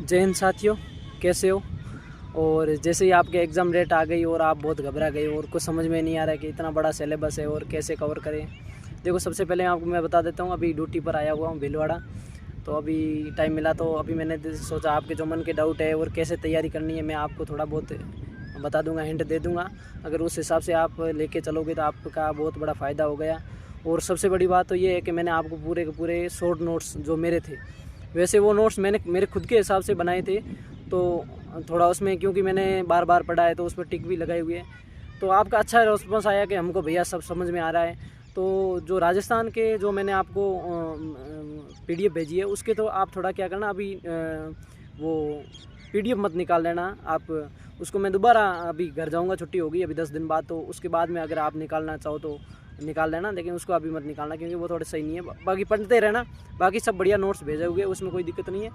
जय हिंद साथियों, कैसे हो। और जैसे ही आपके एग्ज़ाम डेट आ गई और आप बहुत घबरा गए और कुछ समझ में नहीं आ रहा है कि इतना बड़ा सिलेबस है और कैसे कवर करें। देखो, सबसे पहले आपको मैं बता देता हूँ, अभी ड्यूटी पर आया हुआ हूँ भीलवाड़ा। तो अभी टाइम मिला तो अभी मैंने सोचा आपके जो मन के डाउट है और कैसे तैयारी करनी है मैं आपको थोड़ा बहुत बता दूंगा, हिंट दे दूंगा। अगर उस हिसाब से आप लेके चलोगे तो आपका बहुत बड़ा फ़ायदा हो गया। और सबसे बड़ी बात तो ये है कि मैंने आपको पूरे के पूरे शॉर्ट नोट्स जो मेरे थे, वैसे वो नोट्स मैंने मेरे खुद के हिसाब से बनाए थे। तो थोड़ा उसमें क्योंकि मैंने बार बार पढ़ा है तो उस पर टिक भी लगाए हुए हैं। तो आपका अच्छा रिस्पॉन्स आया कि हमको भैया सब समझ में आ रहा है। तो जो राजस्थान के जो मैंने आपको पीडीएफ भेजी है उसके तो आप थोड़ा क्या करना, अभी वो पीडीएफ मत निकाल लेना आप। उसको मैं दोबारा अभी घर जाऊंगा, छुट्टी होगी अभी 10 दिन बाद, तो उसके बाद में अगर आप निकालना चाहो तो निकाल लेना, लेकिन उसको अभी मत निकालना क्योंकि वो थोड़ा सही नहीं है। बाकी पढ़ते रहना, बाकी सब बढ़िया नोट्स भेजे हुए, उसमें कोई दिक्कत नहीं है।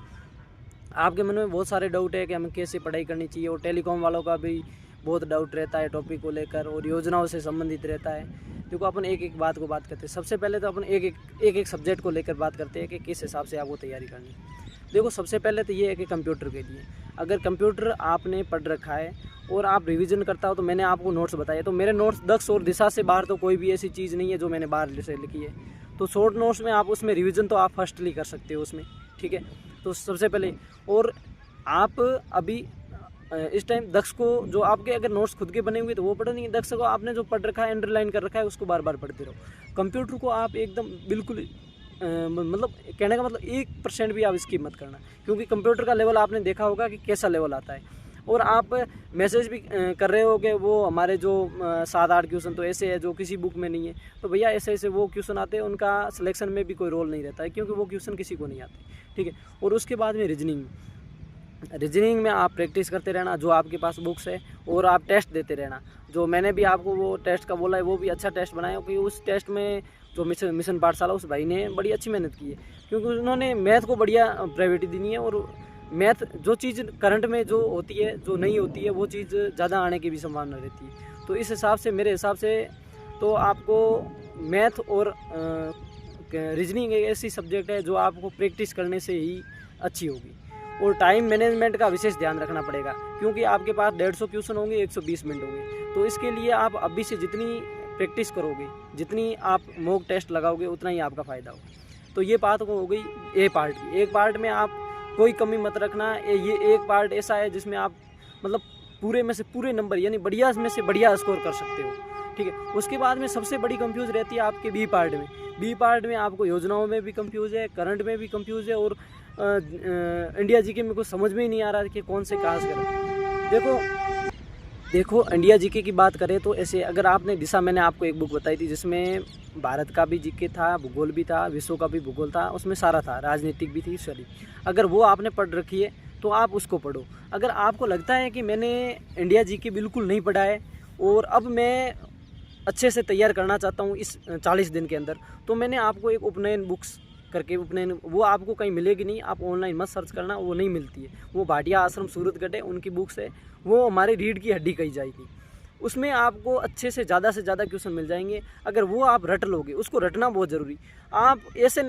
आपके मन में बहुत सारे डाउट है कि हमें कैसे पढ़ाई करनी चाहिए, और टेलीकॉम वालों का भी बहुत डाउट रहता है टॉपिक को लेकर और योजनाओं से संबंधित रहता है। देखो, अपन एक एक बात को बात करते हैं। सबसे पहले तो अपन एक सब्जेक्ट को लेकर बात करते हैं कि किस हिसाब से आपको तैयारी करनी है। देखो, सबसे पहले तो ये है कि कंप्यूटर के लिए अगर कंप्यूटर आपने पढ़ रखा है और आप रिवीजन करता हो, तो मैंने आपको नोट्स बताए, तो मेरे नोट्स दक्ष और दिशा से बाहर तो कोई भी ऐसी चीज़ नहीं है जो मैंने बाहर से लिखी है। तो शॉर्ट नोट्स में आप उसमें रिवीजन तो आप फर्स्टली कर सकते हो उसमें, ठीक है। तो सबसे पहले, और आप अभी इस टाइम दक्ष को, जो आपके अगर नोट्स खुद के बने हुए तो वो पढ़ो, नहीं दक्ष को आपने जो पढ़ रखा है, अंडरलाइन कर रखा है, उसको बार बार पढ़ते रहो। कंप्यूटर को आप एकदम बिल्कुल मतलब कहने का मतलब 1% भी आप स्किप मत करना, क्योंकि कंप्यूटर का लेवल आपने देखा होगा कि कैसा लेवल आता है। और आप मैसेज भी कर रहे हो कि वो हमारे जो 7-8 क्वेश्चन तो ऐसे है जो किसी बुक में नहीं है, तो भैया ऐसे ऐसे वो क्वेश्चन आते हैं, उनका सिलेक्शन में भी कोई रोल नहीं रहता है क्योंकि वो क्वेश्चन किसी को नहीं आते, ठीक है। और उसके बाद में रीजनिंग में आप प्रैक्टिस करते रहना जो आपके पास बुक्स है, और आप टेस्ट देते रहना। जो मैंने भी आपको वो टेस्ट का बोला है वो भी अच्छा टेस्ट बनाया, क्योंकि उस टेस्ट में जो मिशन पाठशाला उस भाई ने बड़ी अच्छी मेहनत की है, क्योंकि उन्होंने मैथ को बढ़िया प्रायोरिटी दी है। और मैथ जो चीज़ करंट में जो होती है, जो नहीं होती है, वो चीज़ ज़्यादा आने की भी संभावना रहती है। तो इस हिसाब से, मेरे हिसाब से तो आपको मैथ और रीजनिंग एक ऐसी सब्जेक्ट है जो आपको प्रैक्टिस करने से ही अच्छी होगी। और टाइम मैनेजमेंट का विशेष ध्यान रखना पड़ेगा, क्योंकि आपके पास 150 क्वेश्चन होंगे, 120 मिनट होंगे। तो इसके लिए आप अभी से जितनी प्रैक्टिस करोगे, जितनी आप मॉक टेस्ट लगाओगे, उतना ही आपका फ़ायदा होगा। तो ये बात हो गई ए पार्ट की। एक पार्ट में आप कोई कमी मत रखना। ये एक पार्ट ऐसा है जिसमें आप मतलब पूरे में से पूरे नंबर, यानी बढ़िया में से बढ़िया स्कोर कर सकते हो, ठीक है। उसके बाद में सबसे बड़ी कंफ्यूज रहती है आपके बी पार्ट में। बी पार्ट में आपको योजनाओं में भी कंफ्यूज है, करंट में भी कंफ्यूज है, और इंडिया जीके में कुछ समझ में ही नहीं आ रहा कि कौन से कहाँ से करें। देखो, इंडिया जीके की बात करें तो ऐसे, अगर आपने दिशा, मैंने आपको एक बुक बताई थी जिसमें भारत का भी जीके था, भूगोल भी था, विश्व का भी भूगोल था, उसमें सारा था, राजनीतिक भी थी, सॉरी। अगर वो आपने पढ़ रखी है तो आप उसको पढ़ो। अगर आपको लगता है कि मैंने इंडिया जीके बिल्कुल नहीं पढ़ा है और अब मैं अच्छे से तैयार करना चाहता हूँ इस 40 दिन के अंदर, तो मैंने आपको एक उपनयन बुक्स करके, उपनयन वो आपको कहीं मिलेगी नहीं, आप ऑनलाइन मत सर्च करना, वो नहीं मिलती है। वो भाटिया आश्रम सूरतगढ़ है, उनकी बुक्स है, वो हमारी रीढ़ की हड्डी कही जाएगी। उसमें आपको अच्छे से ज़्यादा क्वेश्चन मिल जाएंगे। अगर वो आप रट लोगे, उसको रटना बहुत ज़रूरी। आप ऐसे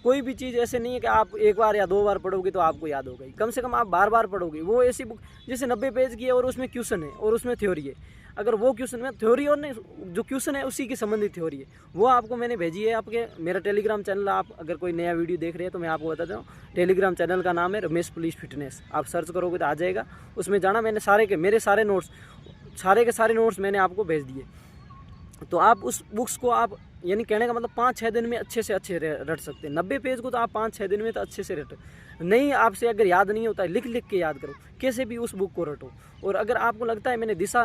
कोई भी चीज़ ऐसे नहीं है कि आप एक बार या 2 बार पढ़ोगे तो आपको याद होगा, कम से कम आप बार बार पढ़ोगे। वो ऐसी बुक जैसे 90 पेज की है और उसमें क्वेश्चन है और उसमें थ्योरी है, अगर वो क्वेश्चन में थ्योरी और नहीं, जो क्वेश्चन है उसी की संबंधित थ्योरी है, वो आपको मैंने भेजी है आपके मेरा टेलीग्राम चैनल। आप अगर कोई नया वीडियो देख रहे हैं तो मैं आपको बताता हूँ, टेलीग्राम चैनल का नाम है रमेश पुलिस फिटनेस। आप सर्च करोगे तो आ जाएगा, उसमें जाना। मैंने मेरे सारे नोट्स, सारे के सारे नोट्स मैंने आपको भेज दिए। तो आप उस बुक्स को आप, यानी कहने का मतलब 5-6 दिन में अच्छे से अच्छे रट सकते हैं। 90 पेज को तो आप 5-6 दिन में तो अच्छे से रट नहीं, आपसे अगर याद नहीं होता है, लिख लिख के याद करो, कैसे भी उस बुक को रटो। और अगर आपको लगता है मैंने दिशा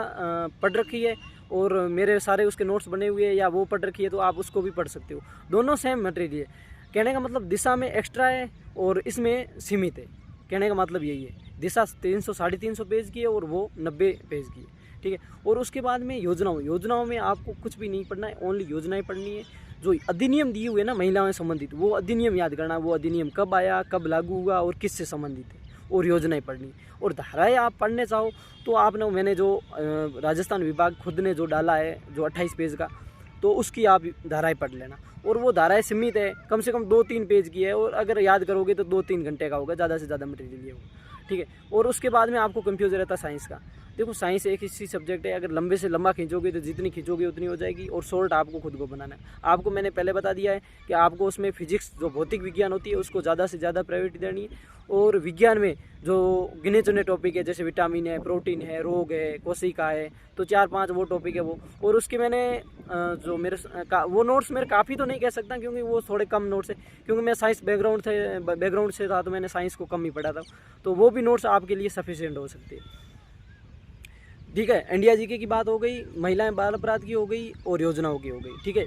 पढ़ रखी है और मेरे सारे उसके नोट्स बने हुए हैं या वो पढ़ रखी है, तो आप उसको भी पढ़ सकते हो। दोनों सेम मटेरियल है। कहने का मतलब दिशा में एक्स्ट्रा है और इसमें सीमित है। कहने का मतलब यही है, दिशा 300-350 पेज की है और वो 90 पेज की है, ठीक है। और उसके बाद में योजनाओं में आपको कुछ भी नहीं पढ़ना है, ओनली योजनाएं पढ़नी है। जो अधिनियम दिए हुए ना महिलाओं से संबंधित, वो अधिनियम याद करना, वो अधिनियम कब आया, कब लागू हुआ और किससे संबंधित है, और योजनाएं पढ़नी। और धाराएं आप पढ़ने चाहो तो आपने, मैंने जो राजस्थान विभाग खुद ने जो डाला है, जो 28 पेज का, तो उसकी आप धाराएं पढ़ लेना। और वो धाराएं सीमित है, कम से कम 2-3 पेज की है, और अगर याद करोगे तो 2-3 घंटे का होगा, ज़्यादा से ज़्यादा मटेरियल ये होगा, ठीक है। और उसके बाद में आपको कंफ्यूज रहता है साइंस का। देखो साइंस एक ऐसी सब्जेक्ट है, अगर लंबे से लंबा खींचोगे तो जितनी खींचोगे उतनी हो जाएगी, और शॉर्ट आपको खुद को बनाना है। आपको मैंने पहले बता दिया है कि आपको उसमें फिजिक्स जो भौतिक विज्ञान होती है उसको ज़्यादा से ज़्यादा प्रायोरिटी देनी है, और विज्ञान में जो गिने चुने टॉपिक है जैसे विटामिन है, प्रोटीन है, रोग है, कोशिका है, तो 4-5 वो टॉपिक है वो। और उसके मैंने जो मेरे वो नोट्स मेरे काफ़ी तो नहीं कह सकता क्योंकि वो थोड़े कम नोट्स है, क्योंकि मैं साइंस बैकग्राउंड से था, तो मैंने साइंस को कम ही पढ़ा था, तो वो भी नोट्स आपके लिए सफिशिएंट हो सकती है। ठीक है, इंडिया जीके की बात हो गई, महिलाएं बाल अपराध की हो गई, और योजनाओं की हो गई। ठीक है,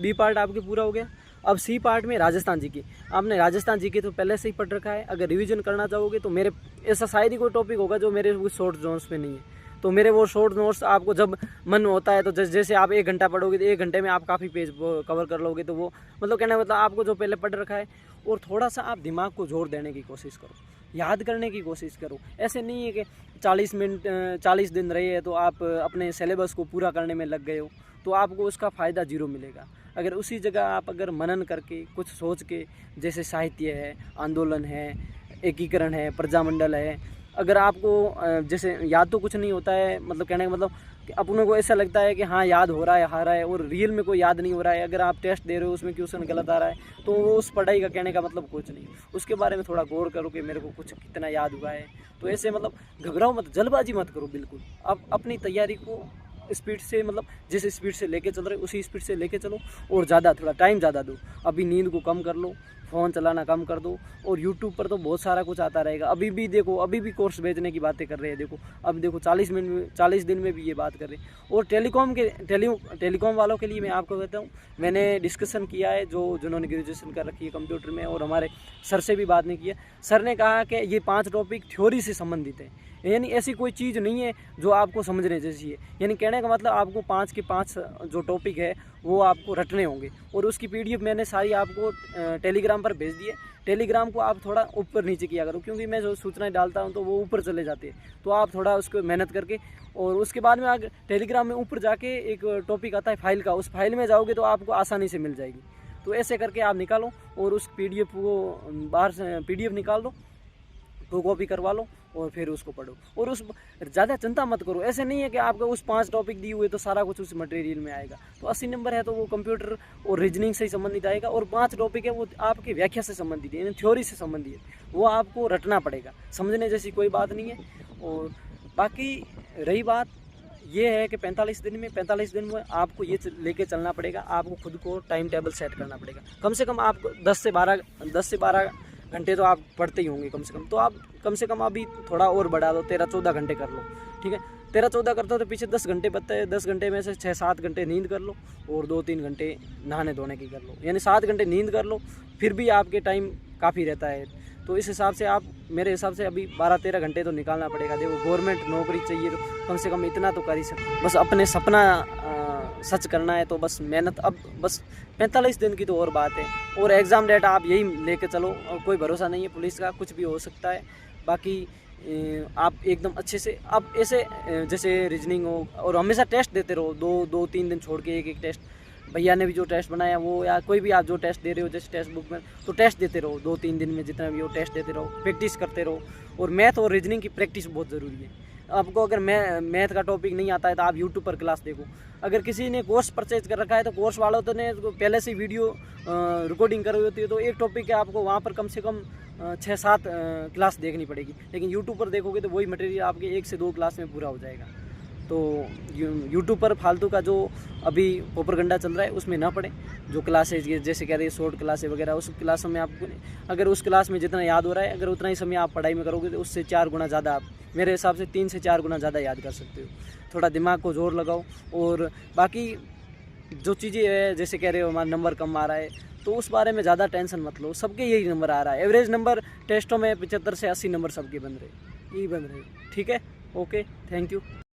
बी पार्ट आपके पूरा हो गया। अब सी पार्ट में राजस्थान जीके। आपने राजस्थान जीके तो पहले से ही पढ़ रखा है, अगर रिवीजन करना चाहोगे तो मेरे ऐसा शायद ही कोई टॉपिक होगा जो मेरे शॉर्ट नोट्स में नहीं है, तो मेरे वो शॉर्ट नोट्स आपको जब मन होता है तो जैसे आप 1 घंटा पढ़ोगे तो 1 घंटे में आप काफ़ी पेज कवर कर लोगे, तो वो मतलब कहना मतलब आपको जो पहले पढ़ रखा है, और थोड़ा सा आप दिमाग को जोर देने की कोशिश करो, याद करने की कोशिश करो। ऐसे नहीं है कि 40 दिन रहे हैं तो आप अपने सिलेबस को पूरा करने में लग गए हो, तो आपको उसका फ़ायदा जीरो मिलेगा। अगर उसी जगह आप अगर मनन करके कुछ सोच के, जैसे साहित्य है, आंदोलन है, एकीकरण है, प्रजामंडल है, अगर आपको जैसे याद तो कुछ नहीं होता है, मतलब कहने का मतलब कि अपनों को ऐसा लगता है कि हाँ याद हो रहा है, आ रहा है, और रियल में कोई याद नहीं हो रहा है। अगर आप टेस्ट दे रहे हो उसमें क्वेश्चन गलत आ रहा है, तो वो उस पढ़ाई का कहने का मतलब कुछ नहीं। उसके बारे में थोड़ा गौर करो कि मेरे को कुछ कितना याद हुआ है। तो ऐसे मतलब घबराओ मत, जल्दबाजी मत करो बिल्कुल। आप अपनी तैयारी को स्पीड से, मतलब जैसे स्पीड से लेके चल रहे उसी स्पीड से लेके चलो, और ज़्यादा थोड़ा टाइम ज़्यादा दो। अभी नींद को कम कर लो, फ़ोन चलाना कम कर दो, और यूट्यूब पर तो बहुत सारा कुछ आता रहेगा। अभी भी देखो, अभी भी कोर्स बेचने की बातें कर रहे हैं। देखो अब देखो 40 दिन में भी ये बात कर रहे हैं। और टेलीकॉम वालों के लिए मैं आपको कहता हूँ, मैंने डिस्कशन किया है जिन्होंने ग्रेजुएशन कर रखी है कंप्यूटर में, और हमारे सर से भी बात नहीं किया। सर ने कहा कि ये 5 टॉपिक थ्योरी से संबंधित है, यानी ऐसी कोई चीज़ नहीं है जो आपको समझने जैसी है। यानी कहने का मतलब आपको 5 के 5 जो टॉपिक है वो आपको रटने होंगे, और उसकी PDF मैंने सारी आपको टेलीग्राम पर भेज दी है। टेलीग्राम को आप थोड़ा ऊपर नीचे किया करो, क्योंकि मैं जो सूचनाएं डालता हूं तो वो ऊपर चले जाते हैं, तो आप थोड़ा उसको मेहनत करके, और उसके बाद में आगे टेलीग्राम में ऊपर जाके एक टॉपिक आता है फाइल का, उस फाइल में जाओगे तो आपको आसानी से मिल जाएगी। तो ऐसे करके आप निकालो, और उस PDF को बाहर से PDF निकाल दो, तो कॉपी करवा लो, और फिर उसको पढ़ो। और उस ज़्यादा चिंता मत करो। ऐसे नहीं है कि आपको उस 5 टॉपिक दिए हुए तो सारा कुछ उस मटेरियल में आएगा। तो 80 नंबर है तो वो कंप्यूटर और रीजनिंग से ही संबंधित आएगा, और 5 टॉपिक है वो आपकी व्याख्या से संबंधित है, यानी थ्योरी से संबंधित है, वो आपको रटना पड़ेगा। समझने जैसी कोई बात नहीं है। और बाकी रही बात ये है कि 45 दिन में आपको ये लेके चलना पड़ेगा। आपको खुद को टाइम टेबल सेट करना पड़ेगा। कम से कम आपको 10 से 12 घंटे तो आप पढ़ते ही होंगे कम से कम। तो आप कम से कम अभी थोड़ा और बढ़ा दो, 13-14 घंटे कर लो। ठीक है, 13-14 करते हो तो पीछे 10 घंटे बचते हैं। 10 घंटे में से 6-7 घंटे नींद कर लो, और 2-3 घंटे नहाने धोने की कर लो, यानी 7 घंटे नींद कर लो, फिर भी आपके टाइम काफ़ी रहता है। तो इस हिसाब से आप, मेरे हिसाब से अभी 12-13 घंटे तो निकालना पड़ेगा। देखो गवर्नमेंट नौकरी चाहिए तो कम से कम इतना तो कर ही सकते। बस अपने सपना सच करना है तो बस मेहनत। अब बस 45 दिन की तो और बात है, और एग्ज़ाम डेट आप यही लेके चलो, और कोई भरोसा नहीं है पुलिस का, कुछ भी हो सकता है। बाकी आप एकदम अच्छे से, आप ऐसे जैसे रीजनिंग हो, और हमेशा टेस्ट देते रहो, 2-3 दिन छोड़ के एक टेस्ट। भैया ने भी जो टेस्ट बनाया वो, या कोई भी आप जो टेस्ट दे रहे हो जैसे टेक्स्ट बुक में, तो टेस्ट देते रहो 2-3 दिन में, जितना भी हो टेस्ट देते रहो, प्रैक्टिस करते रहो। और मैथ और रीजनिंग की प्रैक्टिस बहुत ज़रूरी है। आपको अगर मैथ का टॉपिक नहीं आता है तो आप यूट्यूब पर क्लास देखो। अगर किसी ने कोर्स परचेज कर रखा है तो कोर्स वालों तो ने पहले से वीडियो रिकॉर्डिंग कर रही होती है, तो एक टॉपिक है आपको वहाँ पर कम से कम 6-7 क्लास देखनी पड़ेगी। लेकिन यूट्यूब पर देखोगे तो वही मटेरियल आपके 1 से 2 क्लास में पूरा हो जाएगा। तो यूट्यूब पर फालतू का जो अभी प्रोपेगेंडा चल रहा है उसमें ना पड़े। जो क्लासेज जैसे कह रहे हैं शॉर्ट क्लासेज वगैरह, उस क्लासों में आपको, अगर उस क्लास में जितना याद हो रहा है, अगर उतना ही समय आप पढ़ाई में करोगे तो उससे 4 गुना ज़्यादा, आप मेरे हिसाब से 3 से 4 गुना ज़्यादा याद कर सकते हो। थोड़ा दिमाग को जोर लगाओ। और बाकी जो चीज़ें है, जैसे कह रहे हो हमारा नंबर कम आ रहा है, तो उस बारे में ज़्यादा टेंशन मत लो। सबके यही नंबर आ रहा है। एवरेज नंबर टेस्टों में 75 से 80 नंबर सबके बन रहे, यही बन रहे। ठीक है, ओके, थैंक यू।